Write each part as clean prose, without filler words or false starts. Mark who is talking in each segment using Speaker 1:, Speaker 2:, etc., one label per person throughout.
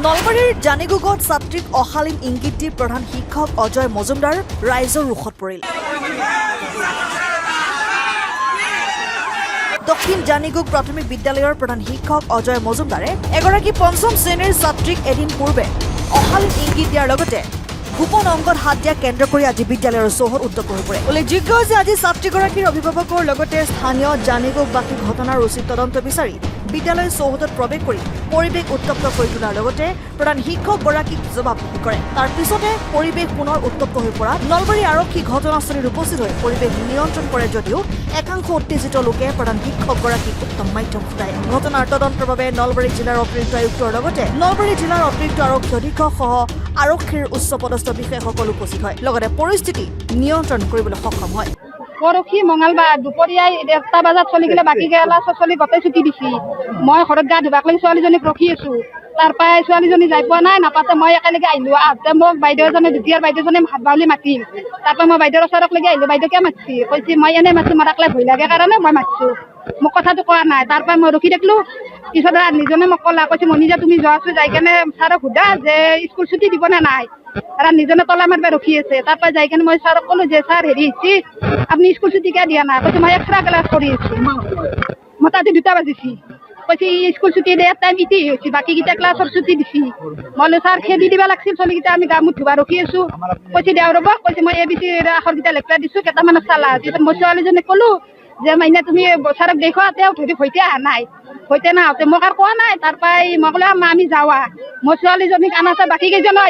Speaker 1: নলবাৰীৰ জানিগুগত ছাত্ৰীক অশালীন ইংগিত দি প্ৰধান শিক্ষক অজয় মজুমদাৰ ৰাইজৰ ৰোষত পৰিল। দক্ষিণ জানিগুগ প্ৰাথমিক বিদ্যালয়ৰ প্ৰধান শিক্ষক অজয় মজুমদাৰে এগৰাকী পঞ্চম শ্ৰেণীৰ ছাত্ৰীক এদিন পূৰ্বে অশালীন ইংগিত দিয়াৰ লগতে গোপন অংগত হাত দিয়া কেন্দ্ৰ কৰি আজি বিদ্যালয়ৰ চৌহদ উত্তপ্ত হৈ পৰে। উল্লেখযোগ্য যে আজি ছাত্ৰীগৰাকীৰ অভিভাৱকৰ লগতে স্থানীয় জানিগুগবাসী ঘটনাৰ উচিত তদন্ত বিচাৰি বিদ্যালয় চৌহদত প্ৰৱেশ কৰি পৰিৱেশ উত্তপ্ত কৰি তোলাৰ লগতে প্ৰধান শিক্ষকগৰাকীক জবাবদিহি কৰে। তাৰ পিছতে পৰিৱেশ পুনৰ উত্তপ্ত হৈ পৰা নলবাৰী আৰক্ষী ঘটনাস্থলীত উপস্থিত হৈ পৰিৱেশ নিয়ন্ত্ৰণ কৰে যদিও একাংশ উত্তেজিত লোকে প্ৰধান শিক্ষকগৰাকীক উত্তম মাধ্যম ফুটায়। ঘটনাৰ তদন্তৰ বাবে নলবাৰী জিলাৰ অতিৰিক্ত আয়ুক্তৰ লগতে নলবাৰী জিলাৰ অতিৰিক্ত আৰক্ষী অধীক্ষক সহ আৰক্ষীৰ উচ্চ পদস্থ বিষয়াসকল উপস্থিত হয়, লগতে পৰিস্থিতি নিয়ন্ত্ৰণ কৰিবলৈ সক্ষম হয়।
Speaker 2: পৰহি মঙলবাৰ দুপৰীয়াই 1টা বজাত চলি গেলে বাকী গেলা চলি গোটেই ছুটি দিছি। মই ঘৰত গা ধুবাক লাগি ছোৱালীজনীক ৰখি আছো। তাৰ পৰাই ছোৱালীজনী যাই পোৱা নাই, নাপাতে মই একেলগে আহিলো। আহোঁতে মোক বাইদেউ এজনে দ্বিতীয় বাইদেউজনে হাত বাউলি মাতিল। তাৰ পৰা মই বাইদেউৰ ওচৰত লাগি আহিলো। বাইদেউ কিয় মাতিছি? কৈছে মই এনেই মাতিছো, মোৰ একলাই ভয় লাগে কাৰণে মই মাতিছো। মোক কথাটো কোৱা নাই। তাৰ পৰা মই ৰখি থাকিলো। পিছত নিজনে মোক ক'লা, কৈছে মনিজা তুমি যোৱাছো যাই কেনে ছাৰক সোধা যে স্কুল ছুটি দিব নে নাই। নিজনে তলা মাৰিব ৰখি আছে। তাৰ পৰা যাই কেনে মই ছাৰক ক'লো যে ছাৰ হেৰি হৈছে আপুনি স্কুল ছুটি কিয় দিয়া নাই? কৈছে মই এক্সট্ৰা ক্লাছ কৰি আছো। মই তাতে 2টা বাজিছি। কৈছে স্কুল ছুটি দিয়া টাইম ইতি হৈছে, বাকী কেইটা ক্লাছৰ ছুটি দিছি। মই ছাৰ খেদি দিব লাগিছিল, চলিকেইটা আমি গা মুখ ধুবা ৰখি আছো। কৈছে দেও ৰ'ব, কৈছে মই ABC আখৰকেইটা লেখা দিছো, কেইটামানত চালা। পিছত মই ছোৱালীজনীক ক'লো যে মাইনা তুমি ছাৰক দেখুৱা, তেওঁ ধৰি সৈতে অহা নাই, সৈতে নাহোঁতে মোক আৰু কোৱা নাই। তাৰ পৰাই মই ক'লো মা আমি যাৱা। মই ছোৱালীজনীক আনাতে বাকী কেইজনো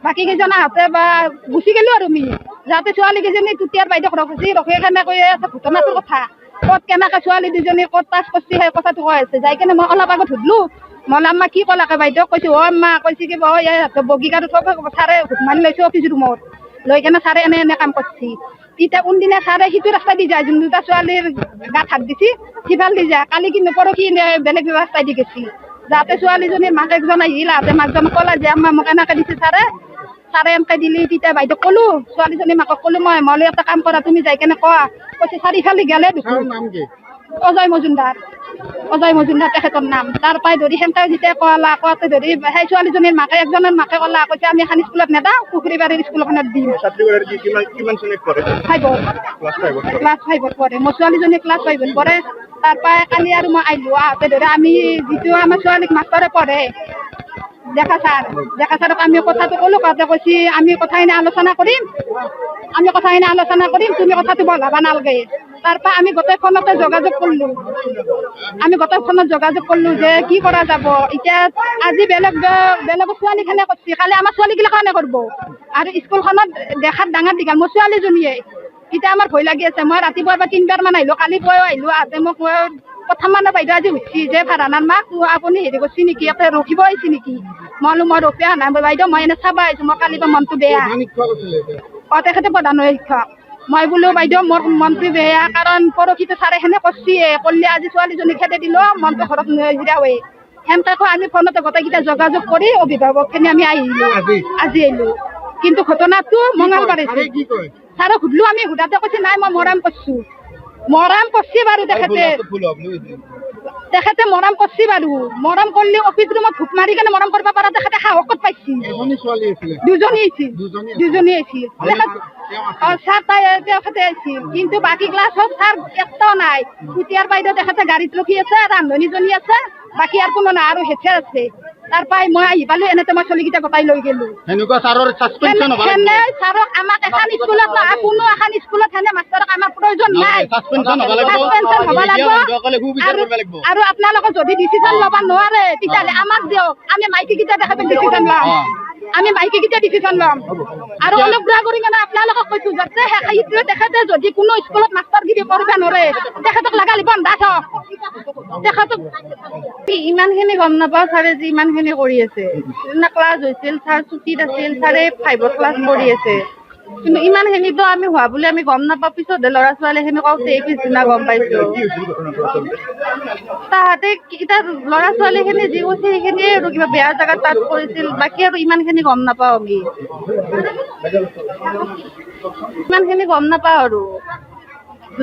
Speaker 2: বাকী কেইজন আহোঁতে বা গুচি গেলো আৰু আমি যাওঁতে ছোৱালী কেইজনী তুতিয়াৰ বাইদেউক ৰখি এখানে কৈ আছে ঘটনাটোৰ কথা, ক'ত কেনেকে ছোৱালী দুজনী ক'ত পাছ কৰিছে সেই কথাটো কৈ আছে। যাই কেনে মই অলপ আগত সুধলো, মই আম্মা কি ক'লাকে বাইদেউ? কৈছে আম্মা কৈছে কি বগীকাত ছাৰে মানি লৈছে অফিচ ৰুমত লৈ কেনে ছাৰে এনে কাম কৰিছে। তেতিয়া কোনদিনা ছাৰে সিটো ৰাস্তা দি যায়, যোন 2টা ছোৱালীৰ গাত হাত দিছি সিফাল দি যায়। কালি কিন্তু পৰহি বেলেগ ৰাস্তাই দি গেছি। যাতে ছোৱালীজনীৰ মাক একজন আহিল, আহোঁতে মাকজনক ক'লা যে আম্মা মোক এনেকে দিছে ছাৰে এনেকে দিলি। তেতিয়া বাইদেউ ক'লো, ছোৱালীজনী মাকক ক'লো মই এটা কাম কৰা, তুমি যাই কেনে কোৱা। কৈছে ছাৰ ইফালে গেলে দেখোন অজয় মজুমদাৰ তেখেতৰ নাম। তাৰ পৰাই ধৰি সেনেকে যেতিয়া কোৱাতে ধৰি সেই ছোৱালীজনীৰ মাকে একজনৰ মাকে ক'লা, কৈছে আমি এখন স্কুলত নেদাওঁ, পুখুৰীবাৰীৰ স্কুলখনত দিম। ক্লাছ 5ত পঢ়ে। মোৰ ছোৱালীজনী ক্লাছ 5ত পঢ়ে। তাৰ পৰাই কালি আৰু মই আহিলো। আহোঁতে ধৰি আমি যিটো আমাৰ ছোৱালীক মাষ্টৰে পঢ়ে ডেকা ছাৰক আমি কথাটো ক'লো। কওঁতে কৈছে আমি কথাখিনি আলোচনা কৰিম, তুমি কথাটো বঢ়াবা নালাগে। তাৰ পৰা আমি গোটেই ফোনতে যোগাযোগ কৰিলো যে কি কৰা যাব। এতিয়া আজি বেলেগ ছোৱালীখনে কৰিছে, কালি আমাৰ ছোৱালীগিলাখনে কৰিব। আৰু স্কুলখনত দেখাত ডাঙৰ দীঘল মোৰ ছোৱালীজনীয়ে। এতিয়া আমাৰ ভয় লাগি আছে। মই ৰাতিপুৱাৰ পৰা 3বাৰ মান আহিলো, কালি পুৱাও আহিলো। আহোঁতে মোক প্ৰথম মানে বাইদেউ আজি সুধছি যে ভাড়ানাৰ মাক আপুনি হেৰি কৰিছে নেকি, ইয়াতে ৰখিব আহিছে নেকি? মই ৰখি অহা নাই বাইদেউ, মই এনে চাবা আহিছো, মই কালিৰ পৰা মনটো বেয়া। তেখেতে প্ৰধান শিক্ষক। মই বোলো বাইদেউ মোৰ মনটো বেয়া, কাৰণ পৰহিটো ছাৰে সেনে কৰিলে আজি ছোৱালীজনী খেদে দিলো, মনটো ঘৰত হিৰাৱে। সেনেকে কৈ আমি ফোনতে গোটেইকেইটা যোগাযোগ কৰি অভিভাৱকখিনি আমি আজি আহিলো। কিন্তু ঘটনাটো মঙলবাৰে ছাৰক সুধলো, আমি সোধাতে কৈছে নাই মই মৰাম কৰিছো বাৰু। তেখেতে মৰম কৰিছে বাৰু। মৰম কৰিলে অফিচ ৰুমত ভোক মাৰি কেনে মৰম কৰিব পাৰা তেখেতে সাহস ক'ত পাইছে? দুজনী আছিল। ছাৰ তেখেতে আছিল, কিন্তু বাকী ক্লাছত ছাৰ একটাও নাই। কুটিয়াৰ বাইদেউ তেখেতে গাড়ীত ৰখি আছে, ৰান্ধনীজনী আছে, বাকী আৰু কোনো নাই, আৰু হেড ছাৰ আছে। তাৰ পৰাই মই আহি পালো, এনেতে মই চলিকেইটা গোটাই লৈ গেলো। ছাৰক আমাক এখন স্কুলত নহয়, কোনো এখন স্কুলত সেনে মাষ্টৰক আমাৰ প্ৰয়োজন নাই। আৰু আপোনালোকে যদি ডিচিছন ল'ব নোৱাৰে তেতিয়াহ'লে আমাক দিয়ক, আমি মাইকীকেইটা তেখেতক ডিচিছন ল'ম। আৰু অনুগ্ৰহ কৰি মানে আপোনালোকক কৈছো যাতে তেখেতে যদি কোনো স্কুলত মাষ্টৰগিৰি কৰিব নোৱাৰে তেখেতক লাগালি বন্ধা থওক। তেখেতক ইমানখিনি গম নাপাওঁ ছাৰে যে ইমানখিনি কৰি আছে। ক্লাছ হৈছিল, ছাৰ ছুটীত আছিল, ছাৰে 5ত ক্লাছ কৰি আছে। কিন্তু ইমানখিনিতো আমি হোৱা বুলি আমি গম নাপাওঁ। পিছত ল'ৰা ছোৱালীখিনি কওঁতে পিছদিনা গম পাইছো। তাহাঁতে এতিয়া ল'ৰা ছোৱালীখিনি যি কৈছে সেইখিনিয়ে আৰু কিবা বেয়া জেগাত তাত কৰিছিল, বাকী আৰু ইমানখিনি গম নাপাওঁ আমি। আৰু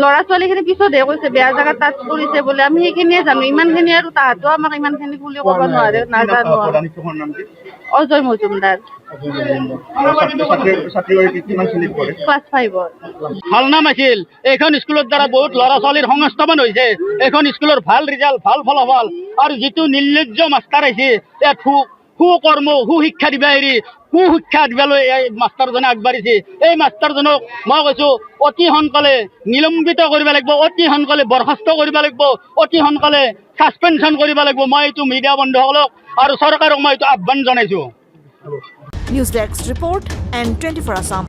Speaker 2: ল'ৰা ছোৱালীখিনি পিছতহে কৈছে বেয়া জেগাত টাচ কৰিছে বোলে, আমি সেইখিনিয়ে জানো, ইমানখিনি আৰু তাহাঁতো আমাক ইমানখিনি বুলি ক'ব নোৱাৰে, নাজানো। অজয় মজুমদাৰ, ক্লাছ 5-ত।
Speaker 3: ভাল নাম আছিল। এইখন স্কুলৰ দ্বাৰা বহুত ল'ৰা ছোৱালীৰ সংস্থাপন হৈছে। এইখন স্কুলৰ ভাল ৰিজাল্ট, ভাল ফলাফল, আৰু যিটো নিৰ্লজ্জ মাষ্টাৰ আহিছে ইয়াত সুকৰ্ম সুশিক্ষা দিবা এৰি কুশিক্ষা দিবলৈ এই মাষ্টাৰজনে আগবাঢ়িছে। এই মাষ্টাৰজনক মই কৈছোঁ অতি সোনকালে নিলম্বিত কৰিব লাগিব, অতি সোনকালে বৰখাস্ত কৰিব লাগিব, অতি সোনকালে ছাছপেনশ্যন কৰিব লাগিব। মই এইটো মিডিয়া বন্ধুসকলক আৰু চৰকাৰক মই এইটো আহ্বান জনাইছোঁ।
Speaker 1: News desk report, N24 Assam.